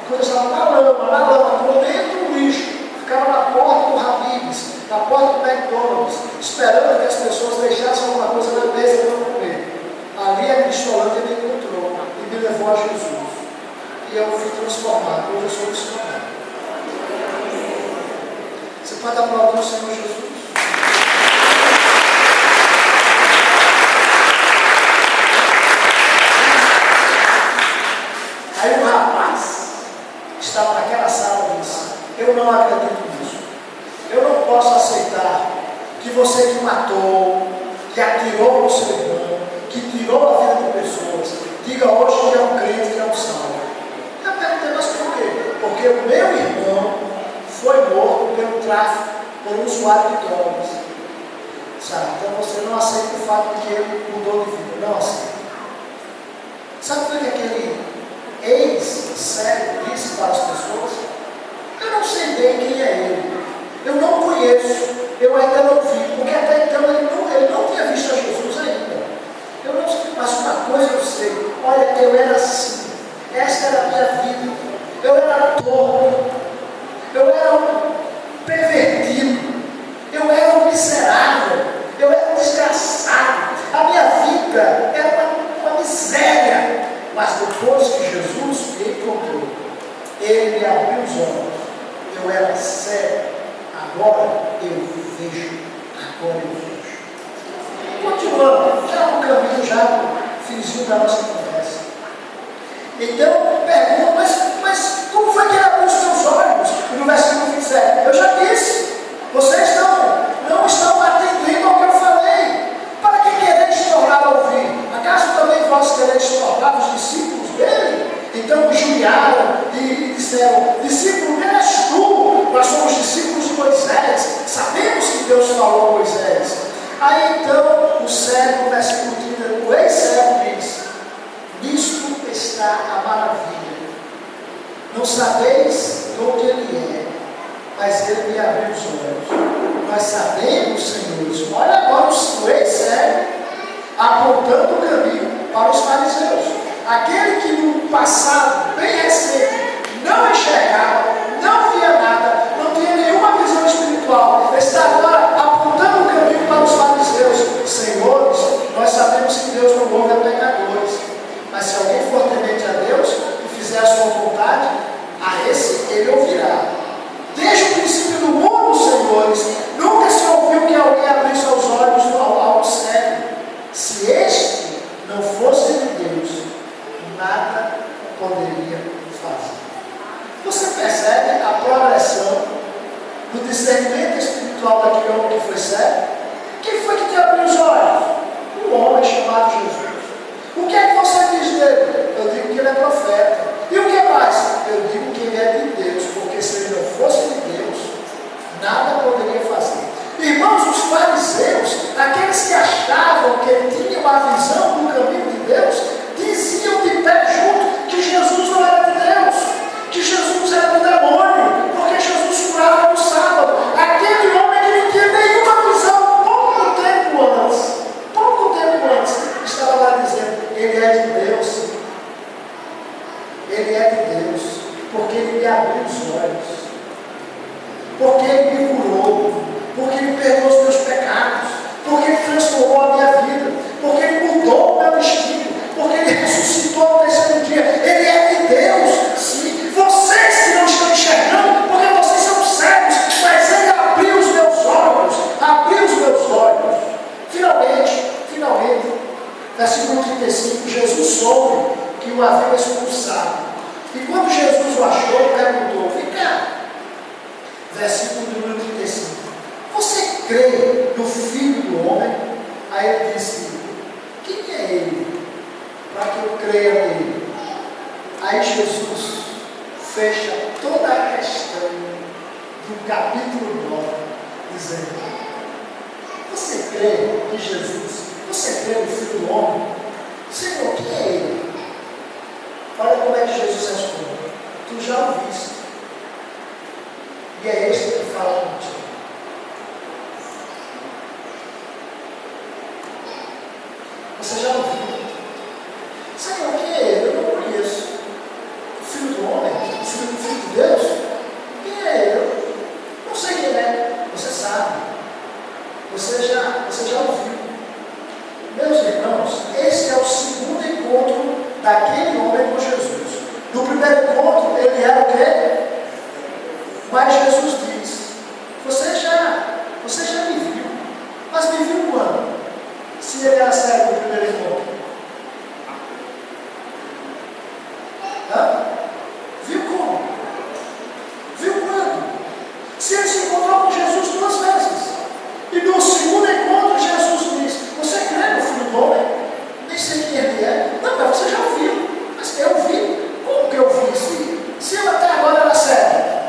Quando eu estava na lama, comendo um lixo, ficava na porta do Habib's, na porta do McDonald's, esperando que as pessoas deixassem alguma coisa na mesa para eu comer. Ali a Cristolândia me encontrou e me levou a Jesus. E eu fui transformado, hoje eu sou missionário. Você pode aplaudir o Senhor Jesus? Aí o rapaz estava naquela sala e disse: eu não acredito nisso. Eu não posso aceitar que você que matou, que atirou no seu irmão, que tirou a vida de pessoas, diga hoje que é um crente, que é um salvo. Eu perguntei: mas por quê? Porque o meu irmão foi morto pelo tráfico, por um usuário de drogas. Sabe? Então você não aceita o fato de que ele mudou de vida. Não aceita. Sabe o que aquele ex-cego disse para as pessoas? Eu não sei bem quem é ele. Eu não conheço. Eu ainda não vi. Porque até então ele não tinha visto a Jesus ainda. Eu não sei. Mas uma coisa eu sei. Olha, eu era assim. Esta era a minha vida. Eu era torto. Eu era um pervertido. Eu era um miserável. Eu era um desgraçado. A minha vida era uma miséria. Mas depois que Jesus me encontrou, ele me abriu os olhos. Eu era cego, agora eu vejo. Continuando, já no caminho, já no finzinho da nossa conversa. Então, pergunto: mas como foi que ele abriu os seus olhos? E no versículo 27, eu já disse: vocês não estão atendendo ao que eu falei. Para que quereis tornar a ouvir? Acaso também vós quereis tornar os discípulos dele? Então injuriaram e disseram: discípulo és tu, nós somos discípulos de Moisés, sabemos que Deus falou a Moisés. Aí então o cego, versículo 30, o ex-cego diz: nisto está a maravilha. Não sabeis do que ele é, mas ele me abriu os olhos. Nós sabemos, senhores. Olha agora o ex-cego apontando o caminho para os fariseus. Aquele que no passado, bem recente, não enxergava, não via nada, não tinha nenhuma visão espiritual, está agora apontando o caminho para os fariseus. Senhores, nós sabemos que Deus não ouve a pecadores, mas se alguém for temente a Deus e fizer a sua vontade, a esse ele ouvirá. Desde o princípio do mundo, senhores, nunca se ouviu que alguém abrisse os olhos ao cego. Se este não fosse de Deus, nada poderia fazer. Você percebe a progressão do discernimento espiritual daquele homem que foi cego? Quem foi que te abriu os olhos? Um homem chamado Jesus. O que é que você diz dele? Eu digo que ele é profeta. E o que mais? Eu digo que ele é de Deus, porque se ele não fosse de Deus, nada poderia fazer. Irmãos, os fariseus, aqueles que achavam que tinham a visão do caminho de Deus, diziam de pé junto que Jesus não era de Deus, que Jesus era do demônio, porque Jesus curava no sábado. Aquele homem que não tinha nenhuma visão, pouco tempo antes, estava lá dizendo: ele é de Deus. Ele é de Deus, porque ele me abriu os olhos, porque ele me curou, porque ele perdoou os meus pecados, porque ele transformou a minha vida, porque ele mudou o meu destino, porque ele ressuscitou no terceiro dia. Ele é de Deus, sim. Vocês que não estão enxergando, porque vocês são cegos, mas ele abriu os meus olhos. Finalmente, versículo 35, Jesus soube que o havia expulsado. E quando Jesus o achou, perguntou: vem cá, versículo número 35, você crê no Filho do Homem? Aí ele disse: quem é ele para que eu creia nele? Aí Jesus fecha toda a questão do capítulo 9, dizendo: você crê em Jesus? Você crê no Filho do Homem? Senhor, quem é ele? Olha como é que Jesus responde: tu já o viste, e é este que fala contigo. Você já ouviu? Senhor, quem é ele? Eu não conheço. O Filho do Homem? O Filho de Deus? Quem é ele? Eu não sei quem é. Você sabe. Você já ouviu. Meus irmãos, esse é o segundo encontro daquele homem com Jesus. No primeiro encontro, ele era o quê? Mas Jesus diz: você já me viu. Mas me viu quando? Se ele era cego no primeiro encontro. Viu como? Viu quando? Se ele se encontrou com Jesus 2 vezes. E no segundo encontro, Jesus diz: você crê no Filho do Homem? Nem sei quem ele é. Não, mas você já ouviu. Mas eu vi. Como que eu vi? Se eu até agora era cego.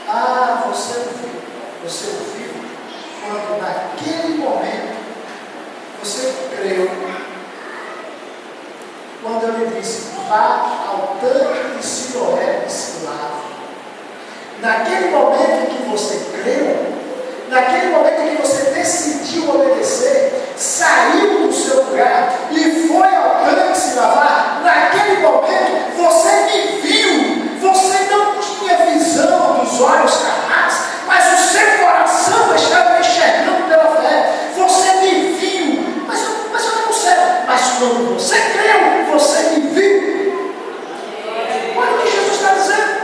Ah, você ouviu. Você ouviu quando naquele momento você creu. Quando eu lhe disse: vá ao tanque de Siloé e se lave. Naquele momento em que você creu, naquele momento em que você decidiu obedecer, saiu do seu lugar e foi ao tanque se lavar, naquele momento você me viu. Você não tinha visão dos olhos carnais, mas o seu coração estava enxergando pela fé. Você me viu, mas eu não sei. Mas quando você creu, você me viu. Olha o que Jesus está dizendo.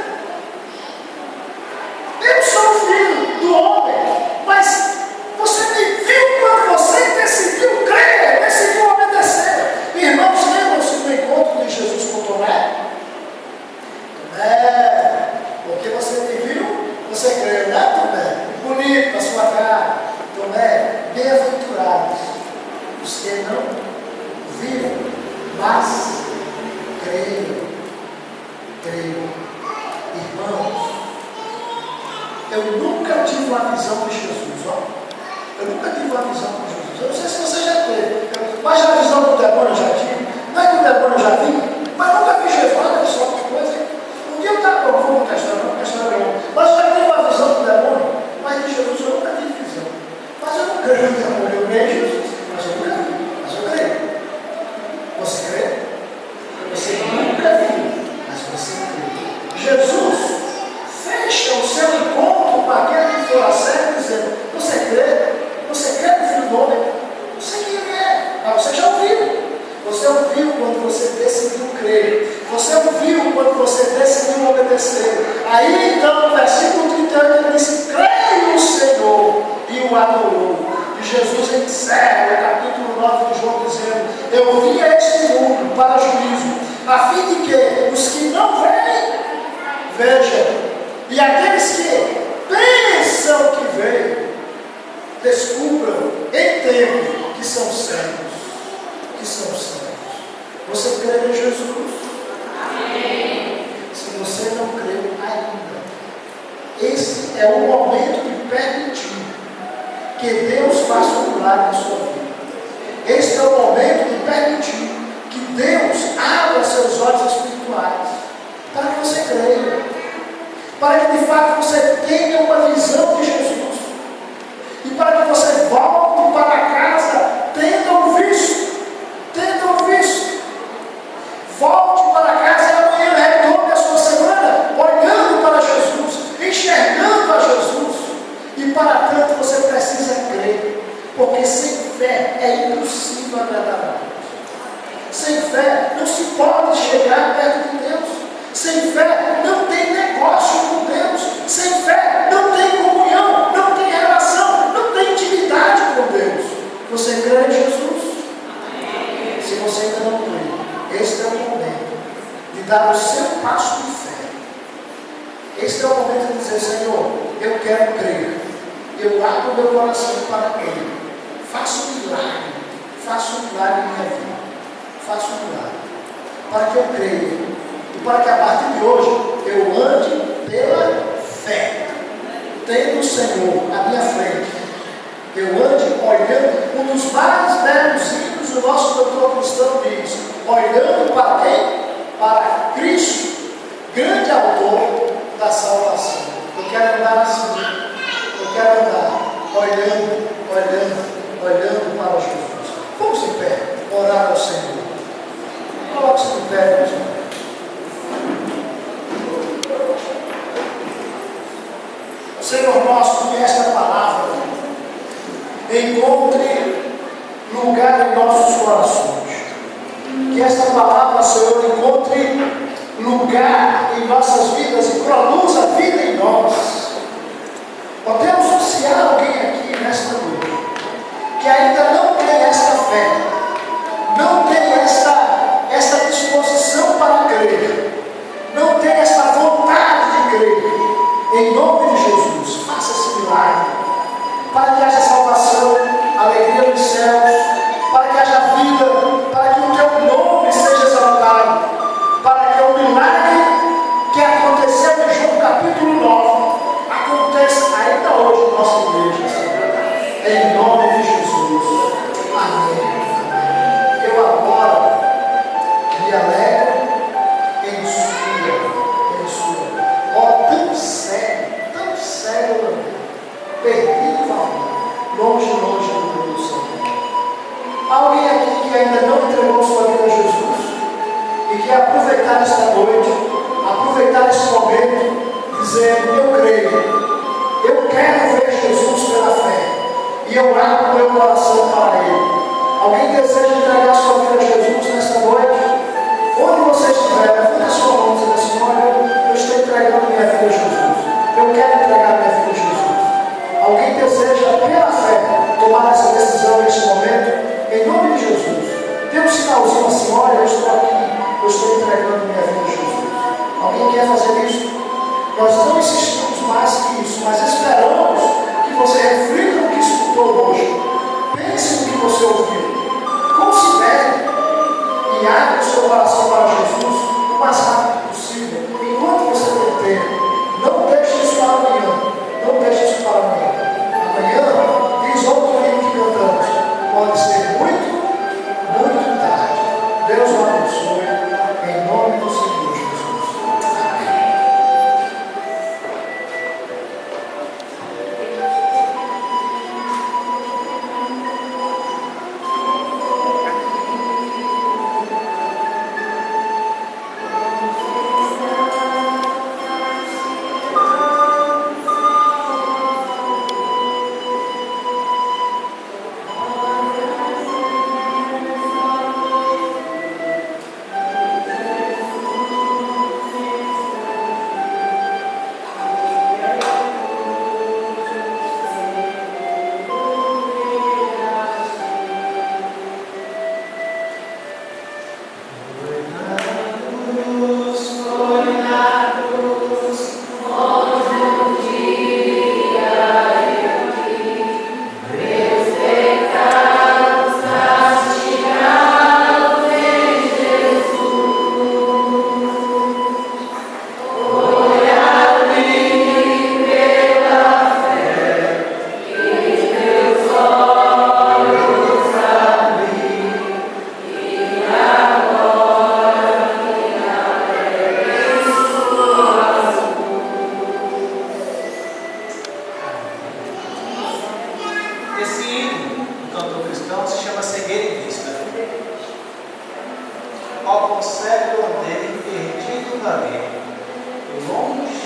Eu sou o Filho do Homem, mas você me viu quando você decidiu crer, decidiu obedecer. Irmãos, lembram-se do encontro de Jesus com Tomé? Porque você me viu, você creu, né, Tomé? Bonito na sua cara. Tomé, bem-aventurados os que não viram, mas creio. Irmãos, eu nunca tive uma visão de Jesus, ó. Eu nunca tive uma visão com Jesus. Eu não sei se você já teve, mas a visão do demônio eu já tive. Não é que o demônio eu já vi, mas nunca vi Jesus. Olha só que coisa. Um dia eu estava com uma questão, mas eu já tive uma visão do demônio, mas de Jesus eu nunca tive visão. Mas eu não creio no demônio, eu creio em Jesus, mas eu nunca vi, mas eu creio. Você crê? Você nunca viu, mas você crê. Jesus fecha o seu encontro com aquele que for cego, dizendo: você crê? Você crê no Filho do Homem? Não sei quem ele é, mas você já ouviu. Você ouviu quando você decidiu crer. Você ouviu quando você decidiu obedecer. Aí então, no versículo 38, ele disse: creio no Senhor, e o adorou. E Jesus encerra o capítulo 9 de João dizendo: eu vim a este mundo para juízo, a fim de que os que não veem, vejam, e aqueles que pensam que veem, descubram, entendam que são cegos. Você crê em Jesus? Amém. Se você não crê ainda, esse é o momento de permitir que Deus faça um milagre na sua vida. Esse é o momento de permitir que Deus abra seus olhos espirituais para que você creia, para que de fato você tenha uma visão de Jesus e para que você volte para casa tendo visto. Volte para casa e amanhã retome a sua semana olhando para Jesus, enxergando a Jesus. E para tanto você precisa crer, porque sem fé é impossível agradar a Deus. Sem fé não se pode chegar perto de Deus. Sem fé não tem negócio com Deus. Sem fé não tem comunhão, não tem relação, não tem intimidade com Deus. Você crê em Jesus? Amém. Se você ainda não crê, este é o momento de dar o seu passo de fé. Este é o momento de dizer: Senhor, eu quero crer. Eu abro meu coração para crer. Faça um milagre faça um milagre em minha vida. Faça um milagre. Para que eu creia. E para que a partir de hoje eu ande pela fé. Tendo o Senhor à minha frente. Eu ande olhando, um dos mais belos hinos do nosso doutor cristão diz, olhando para quem? Para Cristo, grande autor da salvação. Eu quero andar assim. Eu quero andar olhando para Jesus. Vamos em pé, orar ao Senhor. Coloque-se em pé, meus irmãos. Senhor nosso, que esta palavra encontre lugar em nossos corações. Que esta palavra, Senhor, encontre lugar em nossas vidas e produza vida em nós. Ó Deus, se há alguém aqui nesta noite que ainda não tem esta fé, não tem esta disposição para crer, não tem esta vontade de crer, em nome de Jesus, faça esse milagre, para que haja salvação, alegria nos céus, para que haja vida, para que o teu nome seja exaltado, para que o milagre que aconteceu em João capítulo 9 aconteça ainda hoje em nossa igreja, Senhor. Em nome de Jesus. Amém. Amém. Eu agora me alegro em sua. Ó, tão sério, perdido, longe do mundo, Senhor. Alguém aqui que ainda não entregou sua vida a Jesus e que aproveitar esta noite, aproveitar esse momento, dizendo, eu creio, eu quero ver Jesus pela fé, e eu abro meu coração para Ele. Alguém deseja entregar sua vida a Jesus nesta noite? Onde você estiver, levanta a sua mão e diz assim, olha, eu estou entregando minha vida a Jesus. Eu quero entregar minha vida a Jesus. Alguém deseja, pela fé, tomar essa decisão neste momento? Em nome de Jesus. Tem um sinalzinho assim, olha, eu estou aqui, eu estou entregando minha vida a Jesus. Alguém quer fazer isso? Nós não insistimos mais que isso, mas esperamos que você reflita no que escutou hoje. Pense no que você ouviu. Considere e abra o seu coração para Jesus o mais rápido possível, enquanto você tem tempo. Não deixe isso para amanhã. Não deixe isso para amanhã. Amanhã, diz outro hino que cantamos, pode ser muito tarde. Deus o abençoe, em nome do Senhor Jesus. Amém. Ao conselho eu andei perdido da lei, longe,